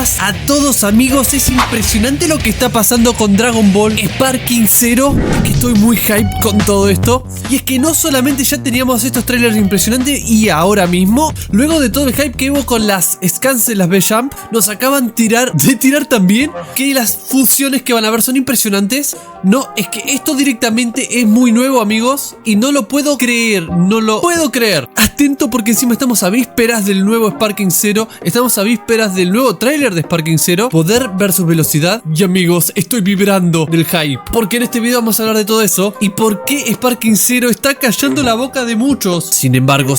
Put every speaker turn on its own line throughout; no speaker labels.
buenas a todos amigos. Es impresionante lo que está pasando con Dragon Ball Sparking Zero. Es que estoy muy hype con todo esto. Y es que no solamente ya teníamos estos trailers impresionantes, y ahora mismo, luego de todo el hype que hubo con las scans de las B-Jump, nos acaban de tirar también que las fusiones que van a ver son impresionantes. No, es que esto directamente es muy nuevo, amigos, y no lo puedo creer, no lo puedo creer. Atento porque encima estamos a vísperas del nuevo Sparking Zero, estamos a vísperas del nuevo tráiler de Sparking Zero, poder versus velocidad. Y amigos, estoy vibrando del hype, porque en este video vamos a hablar de todo eso y por qué Sparking Zero está callando la boca de muchos. Sin embargo,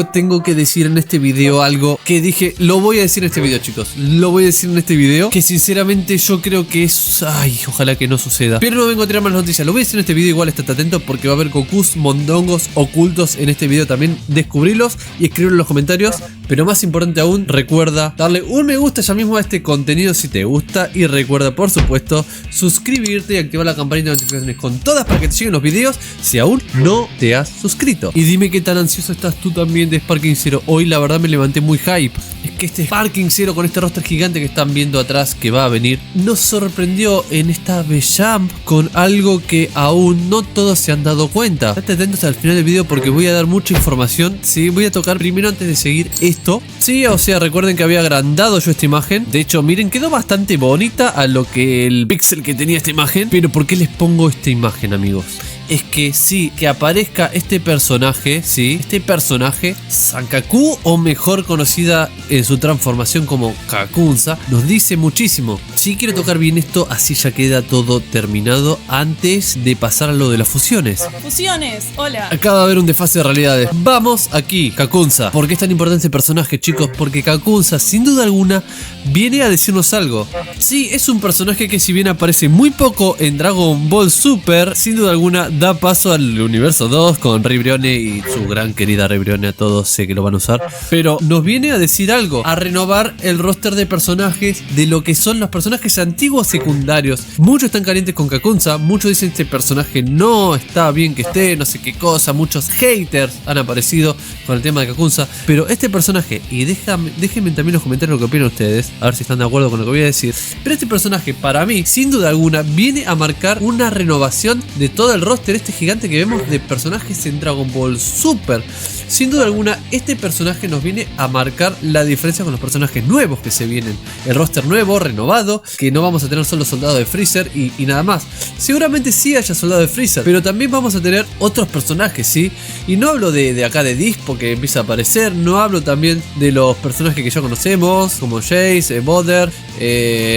tengo que decir en este video algo que dije, lo voy a decir en este video, chicos, lo voy a decir en este video, que sinceramente yo creo que es... Ay, ojalá que no suceda. Pero no vengo a tirar más noticias, lo voy a decir en este video, igual estate atento porque va a haber Gokus mondongos ocultos en este video también. Descubrirlos y escribirlo en los comentarios. Pero más importante aún, recuerda darle un me gusta ya mismo a este contenido si te gusta. Y recuerda, por supuesto, suscribirte y activar la campanita de notificaciones con todas para que te lleguen los videos si aún no te has suscrito. Y dime qué tan ansioso estás tú también de Sparking Zero. Hoy la verdad me levanté muy hype. Es que este Sparking Zero con este roster gigante que están viendo atrás que va a venir, nos sorprendió en esta B-Jump con algo que aún no todos se han dado cuenta. Estate atentos al final del video porque voy a dar mucha información. Sí, voy a tocar primero antes de seguir esto. Sí, o sea, recuerden que había agrandado yo esta imagen. De hecho, miren, quedó bastante bonita a lo que el pixel que tenía esta imagen. Pero ¿por qué les pongo esta imagen, amigos? Es que sí, que aparezca este personaje, sí, este personaje, Sankaku, o mejor conocida en su transformación como Kakunsa, nos dice muchísimo. Sí, quiero tocar bien esto, así ya queda todo terminado antes de pasar a lo de las fusiones.
Fusiones, hola.
Acaba de haber un desfase de realidades. Vamos aquí, Kakunsa. ¿Por qué es tan importante este personaje, chicos? Porque Kakunsa, sin duda alguna, viene a decirnos algo. Sí, es un personaje que si bien aparece muy poco en Dragon Ball Super, sin duda alguna da paso al universo 2 con Rey Brione y su gran querida Rey Brione. A todos sé que lo van a usar, pero nos viene a decir algo, a renovar el roster de personajes de lo que son los personajes antiguos secundarios. Muchos están calientes con Kakunsa, muchos dicen este personaje no está bien que esté, no sé qué cosa, muchos haters han aparecido con el tema de Kakunsa, pero este personaje, y déjenme también en los comentarios lo que opinan ustedes, a ver si están de acuerdo con lo que voy a decir, pero este personaje para mí, sin duda alguna, viene a marcar una renovación de todo el roster este gigante que vemos de personajes en Dragon Ball Super. Sin duda alguna, este personaje nos viene a marcar la diferencia con los personajes nuevos que se vienen. El roster nuevo, renovado, que no vamos a tener solo soldados de Freezer y nada más. Seguramente sí haya soldados de Freezer, pero también vamos a tener otros personajes, ¿sí? Y no hablo de acá de Dispo que empieza a aparecer, no hablo también de los personajes que ya conocemos, como Jace, Boder,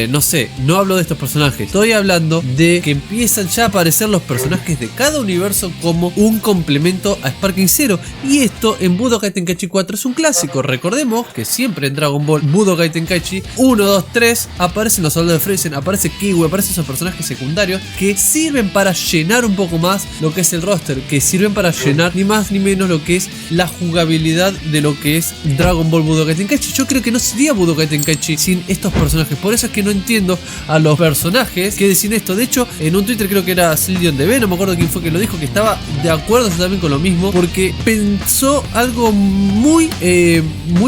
no sé, no hablo de estos personajes. Estoy hablando de que empiezan ya a aparecer los personajes de cada universo como un complemento a Sparking Zero. Y esto en Budokai Tenkaichi 4 es un clásico. Recordemos que siempre en Dragon Ball Budokai Tenkaichi 1, 2, 3 aparecen los soldados de Freezer, aparece Kiwi, aparecen esos personajes secundarios que sirven para llenar un poco más lo que es el roster, que sirven para llenar ni más ni menos lo que es la jugabilidad de lo que es Dragon Ball Budokai Tenkaichi. Yo creo que no sería Budokai Tenkaichi sin estos personajes. Por eso es que no entiendo a los personajes que decían esto. De hecho, en un Twitter creo que era Sildion DB, no me acuerdo quién fue que lo dijo, que estaba de acuerdo también con lo mismo, porque pensó algo muy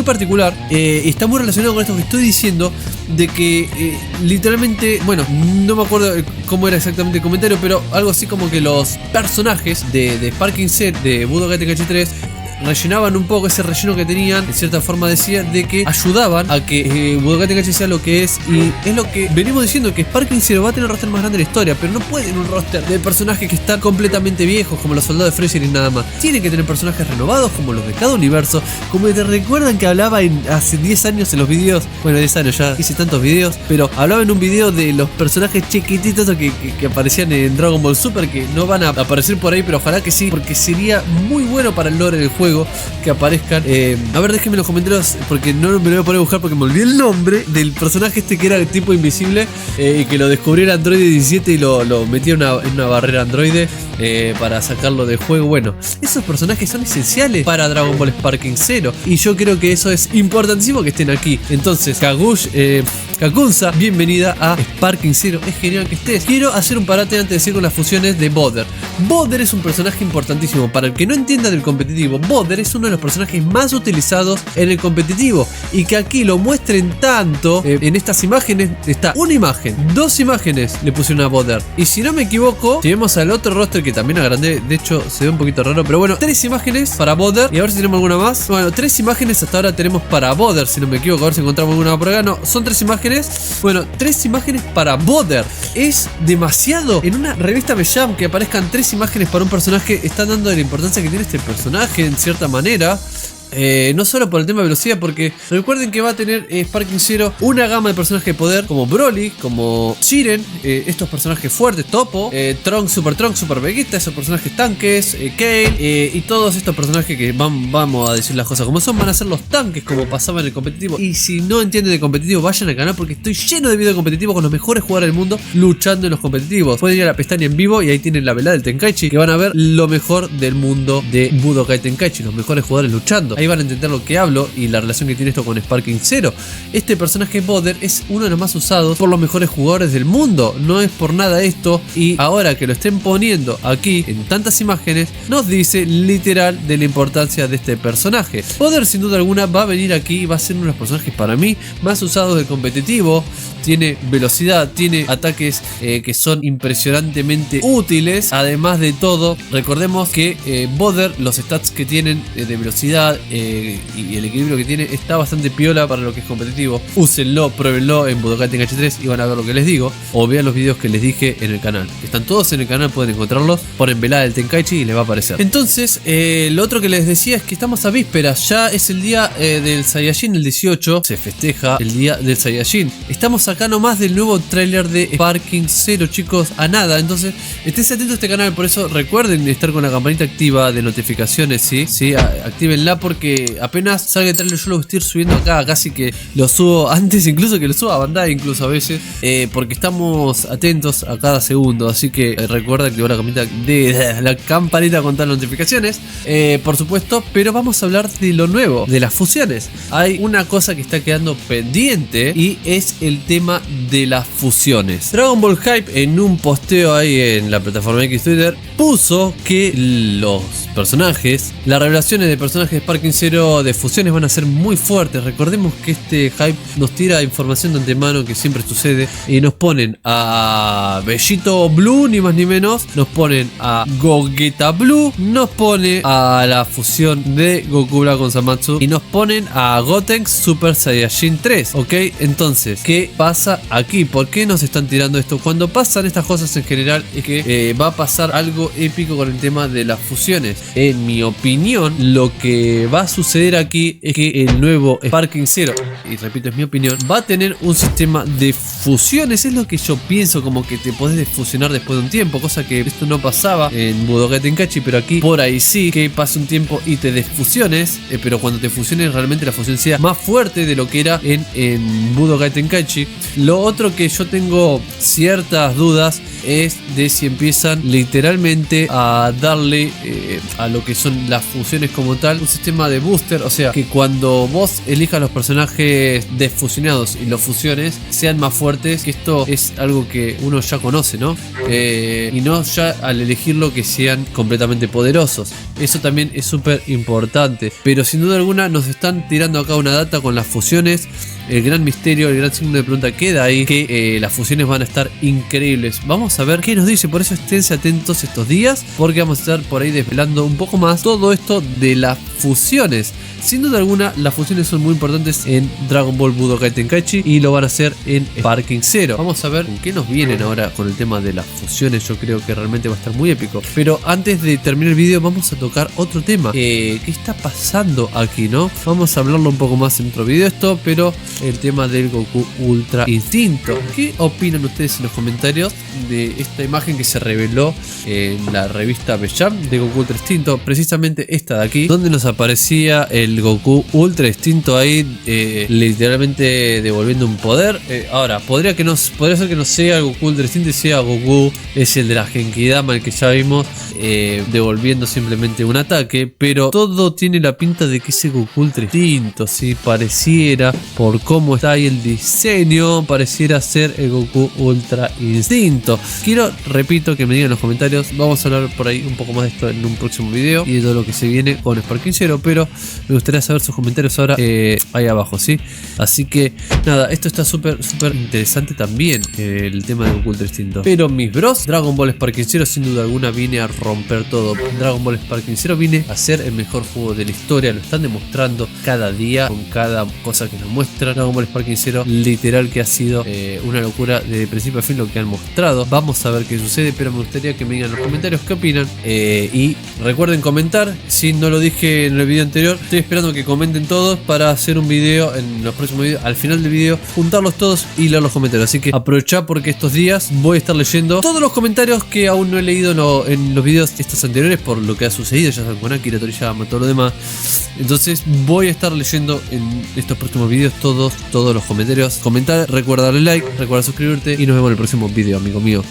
particular, y está muy relacionado con esto que estoy diciendo, de que literalmente, bueno, no me acuerdo cómo era exactamente el comentario, pero algo así como que los personajes de Sparking Zero de Budokai Tenkaichi 3 rellenaban un poco ese relleno que tenían, de cierta forma decía, de que ayudaban a que Budokai Tenkaichi sea lo que es. Y es lo que venimos diciendo, que Sparking Zero va a tener el roster más grande de la historia, pero no puede tener un roster de personajes que están completamente viejos como los soldados de Freezer y nada más. Tienen que tener personajes renovados como los de cada universo, como te recuerdan que hablaba hace 10 años en los videos, bueno, 10 años ya hice tantos videos, pero hablaba en un video de los personajes chiquititos que aparecían en Dragon Ball Super, que no van a aparecer por ahí, pero ojalá que sí, porque sería muy bueno para el lore del juego que aparezcan. A ver, déjenme en los comentarios, porque no me lo voy a poner a buscar porque me olvidé el nombre del personaje este que era el tipo invisible, y que lo descubrió el Android 17 y lo metía en una barrera Android. para sacarlo del juego. Bueno, esos personajes son esenciales para Dragon Ball Sparking Zero y yo creo que eso es importantísimo que estén aquí. Entonces, Kakunsa, bienvenida a Sparking Zero. Es genial que estés. Quiero hacer un parate antes de decir con las fusiones de Boder. Boder es un personaje importantísimo. Para el que no entienda del competitivo, Boder es uno de los personajes más utilizados en el competitivo. Y que aquí lo muestren tanto en estas imágenes. Está una imagen, dos imágenes le pusieron a Boder. Y si no me equivoco, si vemos al otro roster que también agrandé, de hecho se ve un poquito raro, pero bueno, 3 imágenes para Boder. Y a ver si tenemos alguna más. Bueno, 3 imágenes hasta ahora tenemos para Boder, si no me equivoco. A ver si encontramos alguna por acá. No, son 3 imágenes. Bueno, 3 imágenes para Boder. Es demasiado. En una revista Bejam que aparezcan 3 imágenes para un personaje, están dando la importancia que tiene este personaje en cierta manera. No solo por el tema de velocidad, porque recuerden que va a tener Sparking Zero una gama de personajes de poder como Broly, como Jiren, estos personajes fuertes, Toppo, Trunks, Super Vegeta, esos personajes tanques, Kale, y todos estos personajes que vamos a decir las cosas como son, van a ser los tanques como pasaba en el competitivo. Y si no entienden de competitivo, vayan al canal porque estoy lleno de videos competitivos con los mejores jugadores del mundo luchando en los competitivos. Pueden ir a la pestaña en vivo y ahí tienen la velada del Tenkaichi, que van a ver lo mejor del mundo de Budokai Tenkaichi, los mejores jugadores luchando. Ahí van a entender lo que hablo y la relación que tiene esto con Sparking Zero. Este personaje Boder es uno de los más usados por los mejores jugadores del mundo. No es por nada esto. Y ahora que lo estén poniendo aquí en tantas imágenes, nos dice literal de la importancia de este personaje. Boder sin duda alguna va a venir aquí y va a ser uno de los personajes para mí más usados del competitivo. Tiene velocidad, tiene ataques que son impresionantemente útiles. Además de todo, recordemos que Boder, los stats que tienen de velocidad y el equilibrio que tiene está bastante piola para lo que es competitivo. Úsenlo, pruébenlo en Budokai Tenkaichi 3 y van a ver lo que les digo. O vean los videos que les dije en el canal. Están todos en el canal, pueden encontrarlos. Ponen velada del Tenkaichi y les va a aparecer. Entonces, lo otro que les decía es que estamos a vísperas. Ya es el día del Saiyajin, el 18. Se festeja el día del Saiyajin. Estamos acá nomás del nuevo tráiler de Sparking Zero, chicos, a nada. Entonces, estés atentos a este canal. Por eso recuerden estar con la campanita activa de notificaciones, ¿sí? Actívenla porque apenas salga el trailer yo lo estoy subiendo acá. Casi que lo subo antes incluso que lo suba a Bandai, incluso a veces, porque estamos atentos a cada segundo. Así que recuerda activar la campanita con todas las notificaciones, por supuesto. Pero vamos a hablar de lo nuevo, de las fusiones. Hay una cosa que está quedando pendiente y es el tema de las fusiones. Dragon Ball Hype en un posteo ahí en la plataforma X Twitter puso que los personajes, las revelaciones de personajes de Sparking Zero de fusiones van a ser muy fuertes. Recordemos que este Hype nos tira información de antemano, que siempre sucede, y nos ponen a Vegito Blue, ni más ni menos, nos ponen a Gogeta Blue, nos pone a la fusión de Goku Black con Zamasu y nos ponen a Gotenks Super Saiyajin 3, ¿ok? Entonces, ¿qué pasa aquí? ¿Por qué nos están tirando esto? Cuando pasan estas cosas en general es que va a pasar algo épico con el tema de las fusiones. En mi opinión, lo que va a suceder aquí es que el nuevo Sparking Zero, y repito, es mi opinión, va a tener un sistema de fusiones. Es lo que yo pienso, como que te podés desfusionar después de un tiempo, cosa que esto no pasaba en Budokai Tenkaichi, pero aquí por ahí sí, que pase un tiempo y te desfusiones, pero cuando te fusiones realmente la fusión sea más fuerte de lo que era en Budokai Tenkaichi. Lo otro que yo tengo ciertas dudas es de si empiezan literalmente a darle a lo que son las fusiones como tal un sistema de booster, o sea que cuando vos elijas los personajes desfusionados y los fusiones sean más fuertes, que esto es algo que uno ya conoce, ¿no? Y no ya al elegirlo que sean completamente poderosos. Eso también es súper importante, pero sin duda alguna nos están tirando acá una data con las fusiones. El gran misterio, el gran signo de pregunta queda ahí, que las fusiones van a estar increíbles. Vamos a ver qué nos dice, por eso esténse atentos estos días, porque vamos a estar por ahí desvelando un poco más todo esto de las fusiones. Sin duda alguna, las fusiones son muy importantes en Dragon Ball Budokai Tenkaichi y lo van a hacer en Sparking Zero. Vamos a ver con qué nos vienen ahora con el tema de las fusiones. Yo creo que realmente va a estar muy épico. Pero antes de terminar el video, vamos a tocar otro tema. ¿Qué está pasando aquí, no? Vamos a hablarlo un poco más en otro video esto, pero el tema del Goku Ultra Instinto. ¿Qué opinan ustedes en los comentarios de esta imagen que se reveló en la revista Bejam de Goku Ultra Instinto? Precisamente esta de aquí, donde nos aparecía el Goku Ultra Instinto ahí, literalmente devolviendo un poder. Ahora, podría ser que no sea Goku Ultra Instinto y sea Goku es el de la Genkidama, el que ya vimos, devolviendo simplemente un ataque, pero todo tiene la pinta de que ese Goku Ultra Instinto, si pareciera, por cómo está ahí el diseño, pareciera ser el Goku Ultra Instinto. Repito, que me digan en los comentarios. Vamos a hablar por ahí un poco más de esto en un próximo video y de todo lo que se viene con Sparking Zero, pero me gustaría saber sus comentarios ahora ahí abajo, ¿sí? Así que nada, esto está súper interesante también, el tema de Goku Ultra Instinto. Pero mis bros, Dragon Ball Sparking Zero sin duda alguna viene a romper todo. Dragon Ball Sparking Zero viene a ser el mejor juego de la historia, lo están demostrando cada día con cada cosa que nos muestra. Dragon Ball Sparking Zero literal que ha sido una locura desde principio a fin lo que han mostrado. Vamos a ver qué sucede, pero me gustaría que me digan en los comentarios qué opinan, y recuerden comentar. Si no lo dije en el video anterior, estoy esperando que comenten todos para hacer un video en los próximos videos, al final del video, juntarlos todos y leer los comentarios. Así que aprovechá, porque estos días voy a estar leyendo todos los comentarios que aún no he leído en los videos estos anteriores, por lo que ha sucedido, ya saben, con Akira Toriyama, todo lo demás. Entonces voy a estar leyendo en estos próximos videos todos los comentarios. Comentar, recuerda darle like, recuerda suscribirte y nos vemos en el próximo video, amigo mío.